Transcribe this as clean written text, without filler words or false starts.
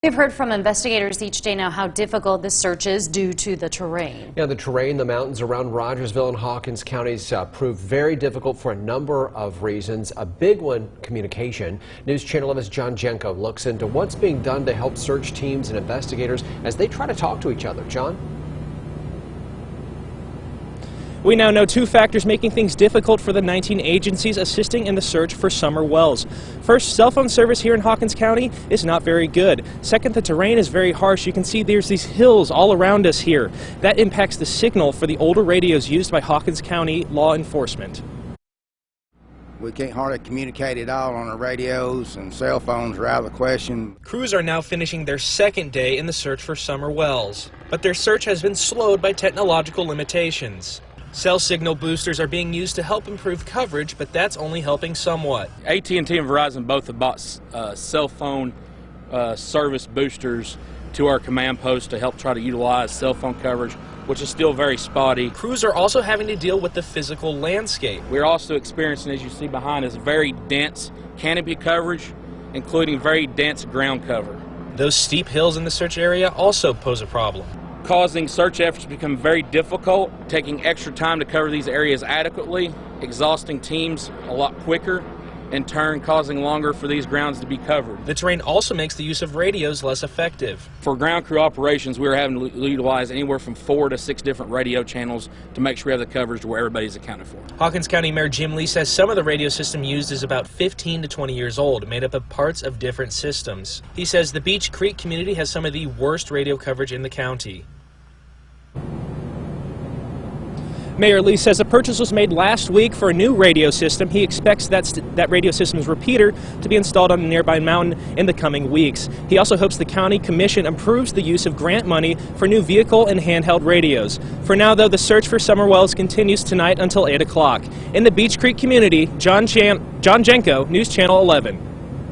We've heard from investigators each day now how difficult this search is due to the terrain. Yeah, the terrain, the mountains around Rogersville and Hawkins counties proved very difficult for a number of reasons. A big one, communication. News Channel 11's John Jenko looks into what's being done to help search teams and investigators as they try to talk to each other. John? We now know two factors making things difficult for the 19 agencies assisting in the search for Summer Wells. First, cell phone service here in Hawkins County is not very good. Second, the terrain is very harsh. You can see there's these hills all around us here. That impacts the signal for the older radios used by Hawkins County law enforcement. We can't hardly communicate at all on our radios, and cell phones are out of the question. Crews are now finishing their second day in the search for Summer Wells, but their search has been slowed by technological limitations. Cell signal boosters are being used to help improve coverage, but that's only helping somewhat. AT&T and Verizon both have bought cell phone service boosters to our command post to help try to utilize cell phone coverage, which is still very spotty. Crews are also having to deal with the physical landscape. We're also experiencing, as you see behind us, very dense canopy coverage, including very dense ground cover. Those steep hills in the search area also pose a problem, causing search efforts to become very difficult, taking extra time to cover these areas adequately, exhausting teams a lot quicker, in turn causing longer for these grounds to be covered. The terrain also makes the use of radios less effective. For ground crew operations, we're having to utilize anywhere from 4 to 6 different radio channels to make sure we have the coverage to where everybody's accounted for. Hawkins County Mayor Jim Lee says some of the radio system used is about 15 to 20 years old, made up of parts of different systems. He says the Beech Creek community has some of the worst radio coverage in the county. Mayor Lee says a purchase was made last week for a new radio system. He expects that radio system's repeater to be installed on a nearby mountain in the coming weeks. He also hopes the county commission approves the use of grant money for new vehicle and handheld radios. For now, though, the search for Summer Wells continues tonight until 8 o'clock. In the Beech Creek community, John Jenko, News Channel 11.